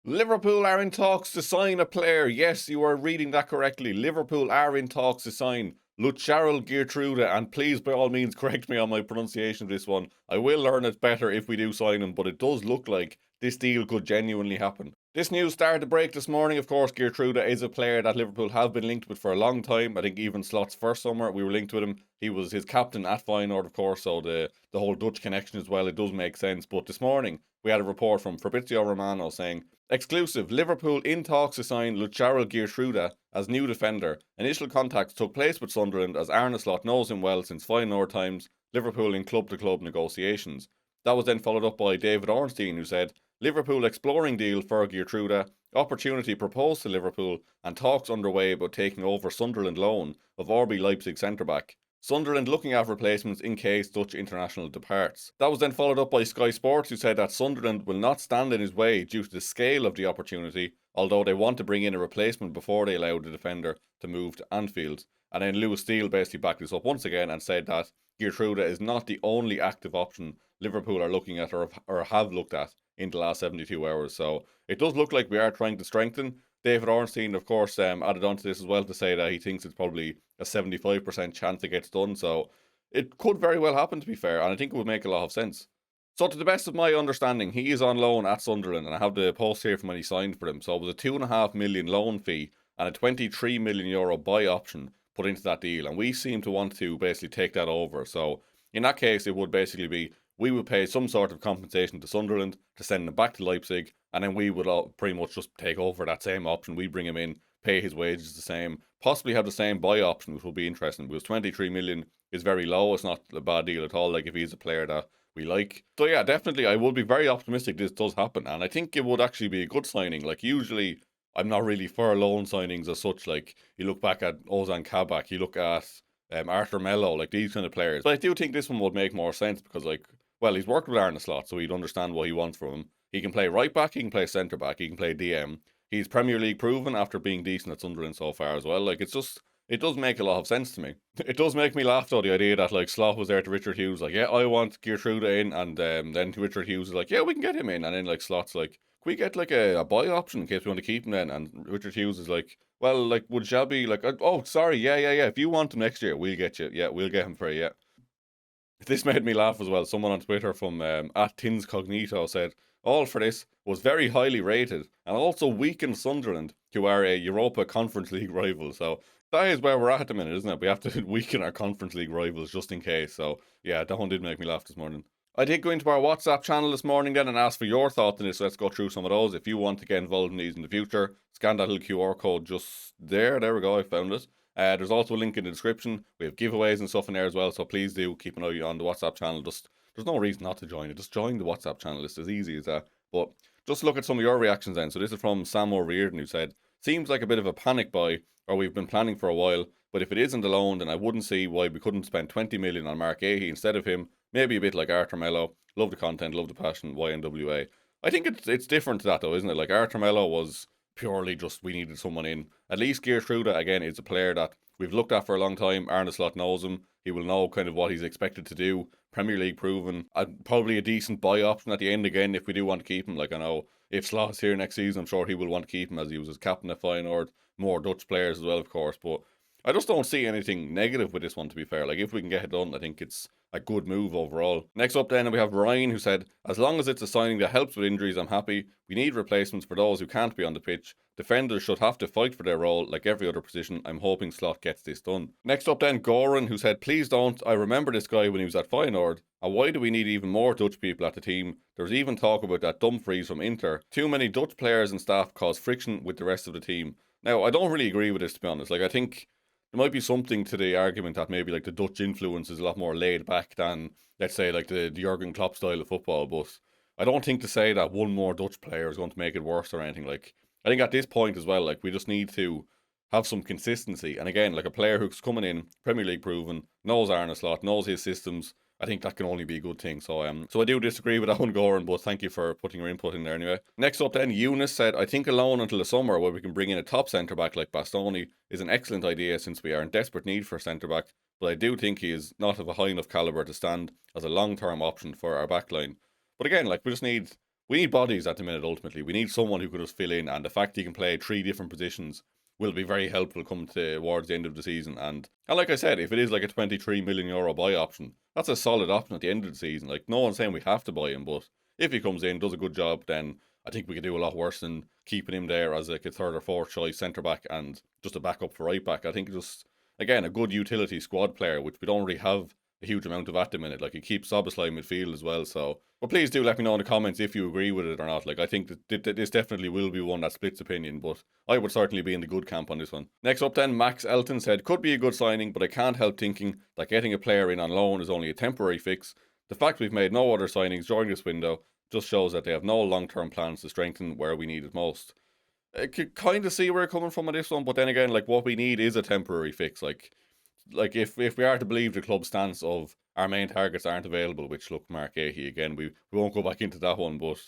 Liverpool are in talks to sign a player. Yes, you are reading that correctly. Liverpool are in talks to sign Lutsharel Geertruida, and please, by all means, correct me on my pronunciation of this one. I will learn it better if we do sign him, but it does look like this deal could genuinely happen. This news started to break this morning. Of course, Geertruida is a player that Liverpool have been linked with for a long time. I think even Slot's first summer we were linked with him. He was his captain at Feyenoord, of course, so the whole Dutch connection as well, it does make sense. But this morning we had a report from Fabrizio Romano saying, exclusive, Liverpool in talks to sign Lutsharel Geertruida as new defender. Initial contacts took place with Sunderland as Arne Slot knows him well since Feyenoord times, Liverpool in club-to-club negotiations. That was then followed up by David Ornstein, who said, Liverpool exploring deal for Geertruida, opportunity proposed to Liverpool, and talks underway about taking over Sunderland loan of RB Leipzig centre-back. Sunderland looking at replacements in case Dutch international departs. That was then followed up by Sky Sports, who said that Sunderland will not stand in his way due to the scale of the opportunity, although they want to bring in a replacement before they allow the defender to move to Anfield. And then Lewis Steele basically backed this up once again and said that Geertruida is not the only active option Liverpool are looking at or have looked at in the last 72 hours. So it does look like we are trying to strengthen. David Ornstein, of course, added on to this as well to say that he thinks it's probably a 75% chance it gets done. So it could very well happen, to be fair, and I think it would make a lot of sense. So, to the best of my understanding, he is on loan at Sunderland, and I have the post here from when he signed for them. So, it was a 2.5 million loan fee and a 23 million euro buy option put into that deal, and we seem to want to basically take that over. So, in that case, it would basically be we would pay some sort of compensation to Sunderland to send him back to Leipzig, and then we would all pretty much just take over that same option. We bring him in, pay his wages the same, possibly have the same buy option, which will be interesting because 23 million is very low. It's not a bad deal at all. Like if he's a player that we like. So yeah, definitely, I would be very optimistic this does happen, and I think it would actually be a good signing. Like usually, I'm not really for loan signings as such. Like you look back at Ozan Kabak, you look at Arthur Mello, like these kind of players. But I do think this one would make more sense because like, well, he's worked with Arne Slot, so he'd understand what he wants from him. He can play right back, he can play centre back, he can play DM. He's Premier League proven after being decent at Sunderland so far as well. Like it's just, it does make a lot of sense to me. It does make me laugh though, the idea that like Slot was there to Richard Hughes, like, yeah, I want Geertruida in, and then Richard Hughes is like, yeah, we can get him in, and then like Slot's like, can we get like a buy option in case we want to keep him then? And Richard Hughes is like, well, like, would Shelby like, oh, sorry, yeah, if you want him next year, we'll get you, yeah, we'll get him for you, yeah. This made me laugh as well. Someone on Twitter from at Tinscognito said, all for this was very highly rated and also weakened Sunderland, who are a Europa Conference League rival. So that is where we're at the minute, isn't it? We have to weaken our Conference League rivals just in case. So yeah, that one did make me laugh this morning. I did go into our WhatsApp channel this morning then and ask for your thoughts on this. So let's go through some of those. If you want to get involved in these in the future, scan that little QR code just there. There we go, I found it. There's also a link in the description. We have giveaways and stuff in there as well, so please do keep an eye on the WhatsApp channel. Just there's no reason not to join it. Just join the WhatsApp channel. It's as easy as that. But just look at some of your reactions then. So this is from Sam O'Riordan, who said, seems like a bit of a panic buy, or we've been planning for a while, but if it isn't alone, then I wouldn't see why we couldn't spend 20 million on Mark Ahey instead of him. Maybe a bit like Arthur Mello. Love the content, love the passion, YNWA. I think it's different to that though, isn't it? Like Arthur Mello was purely just we needed someone in. At least Geertruida, again, is a player that we've looked at for a long time. Arne Slot knows him. He will know kind of what he's expected to do. Premier League proven. Probably a decent buy option at the end again if we do want to keep him. Like I know if Slot's here next season, I'm sure he will want to keep him as he was his captain at Feyenoord. More Dutch players as well, of course. But I just don't see anything negative with this one, to be fair. Like if we can get it done, I think it's a good move overall. Next up then we have Ryan, who said, as long as it's a signing that helps with injuries, I'm happy. We need replacements for those who can't be on the pitch. Defenders should have to fight for their role like every other position. I'm hoping Slot gets this done. Next up then, Goran, who said, please don't. I remember this guy when he was at Feyenoord. And why do we need even more Dutch people at the team? There's even talk about that Dumfries from Inter. Too many Dutch players and staff cause friction with the rest of the team. Now, I don't really agree with this, to be honest. Like, I think there might be something to the argument that maybe like the Dutch influence is a lot more laid back than, let's say, like the Jurgen Klopp style of football. But I don't think to say that one more Dutch player is going to make it worse or anything. Like I think at this point as well, like we just need to have some consistency. And again, like a player who's coming in, Premier League proven, knows Arne Slot, knows his systems. I think that can only be a good thing. So I do disagree with that one, Goran, but thank you for putting your input in there anyway. Next up then, Eunice said, I think a loan until the summer where we can bring in a top centre-back like Bastoni is an excellent idea since we are in desperate need for a centre-back, but I do think he is not of a high enough calibre to stand as a long-term option for our backline. But again, like we we need bodies at the minute ultimately. We need someone who could just fill in, and the fact he can play 3 different positions will be very helpful coming towards the end of the season. And like I said, if it is like a 23 million euro buy option, that's a solid option at the end of the season. Like, no one's saying we have to buy him, but if he comes in, does a good job, then I think we could do a lot worse than keeping him there as like a third or fourth choice centre back and just a backup for right back. I think just, again, a good utility squad player, which we don't really have a huge amount of at the minute. Like, he keeps Szoboszlai midfield as well. So, but please do let me know in the comments if you agree with it or not. Like, I think that this definitely will be one that splits opinion, but I would certainly be in the good camp on this one. Next up then, Max Elton said, could be a good signing, but I can't help thinking that getting a player in on loan is only a temporary fix. The fact we've made no other signings during this window just shows that they have no long-term plans to strengthen where we need it most. I could kind of see where you're coming from on this one, but then again, like, what we need is a temporary fix. Like if we are to believe the club's stance of our main targets aren't available, which, look, Mark Ahey, again, we won't go back into that one, but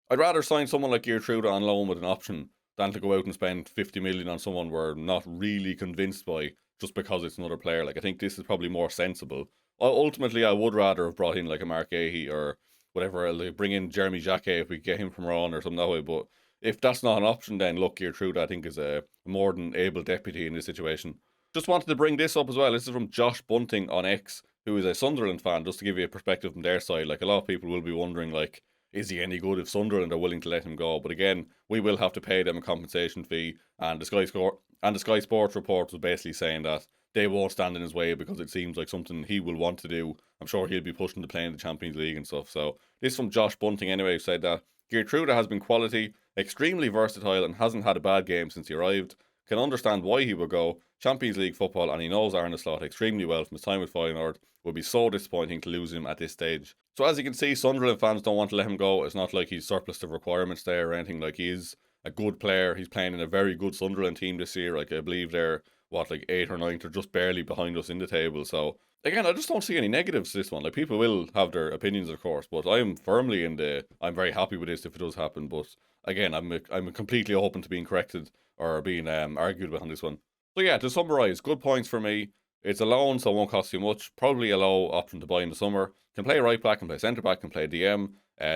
I'd rather sign someone like Geertruida on loan with an option than to go out and spend 50 million on someone we're not really convinced by just because it's another player. Like, I think this is probably more sensible. Ultimately, I would rather have brought in like a Mark Ahey or whatever, like bring in Jeremy Jacquet if we get him from Ron or something that way, but if that's not an option, then look, Geertruida, I think, is a more than able deputy in this situation. Just wanted to bring this up as well. This is from Josh Bunting on X, who is a Sunderland fan, just to give you a perspective from their side. Like, a lot of people will be wondering, like, is he any good if Sunderland are willing to let him go? But again, we will have to pay them a compensation fee, and the Sky Sports report was basically saying that they won't stand in his way because it seems like something he will want to do. I'm sure he'll be pushing to play in the Champions League and stuff. So this from Josh Bunting anyway, who said that Geertruida has been quality, extremely versatile, and hasn't had a bad game since he arrived. Can understand why he would go. Champions League football, and he knows Arne Slot extremely well from his time with Feyenoord. Would be so disappointing to lose him at this stage. So as you can see, Sunderland fans don't want to let him go. It's not like he's surplus of requirements there or anything. Like, he is a good player. He's playing in a very good Sunderland team this year. Like, I believe they're, like 8th or 9th, or just barely behind us in the table. So again, I just don't see any negatives to this one. Like, people will have their opinions, of course, but I'm firmly I'm very happy with this if it does happen. But again, I'm completely open to being corrected or being argued with on this one. So yeah, to summarise, good points for me. It's a loan, so it won't cost you much. Probably a low option to buy in the summer. Can play right back, can play centre back, can play DM.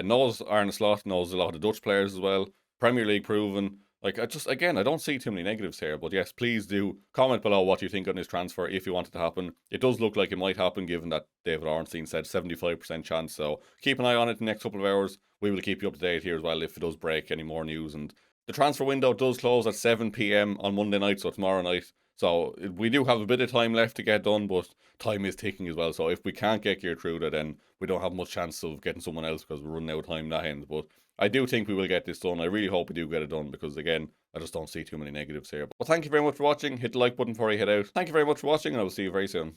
Knows Arne Slot, knows a lot of the Dutch players as well. Premier League proven. Like, I don't see too many negatives here. But yes, please do comment below what you think on this transfer if you want it to happen. It does look like it might happen, given that David Ornstein said 75% chance. So keep an eye on it the next couple of hours. We will keep you up to date here as well if it does break any more news. And the transfer window does close at 7 p.m. on Monday night, so tomorrow night. So we do have a bit of time left to get done, but time is ticking as well. So if we can't get Geertruida, then we don't have much chance of getting someone else because we're running out of time that end. But I do think we will get this done. I really hope we do get it done because, again, I just don't see too many negatives here. But thank you very much for watching. Hit the like button before you head out. Thank you very much for watching, and I will see you very soon.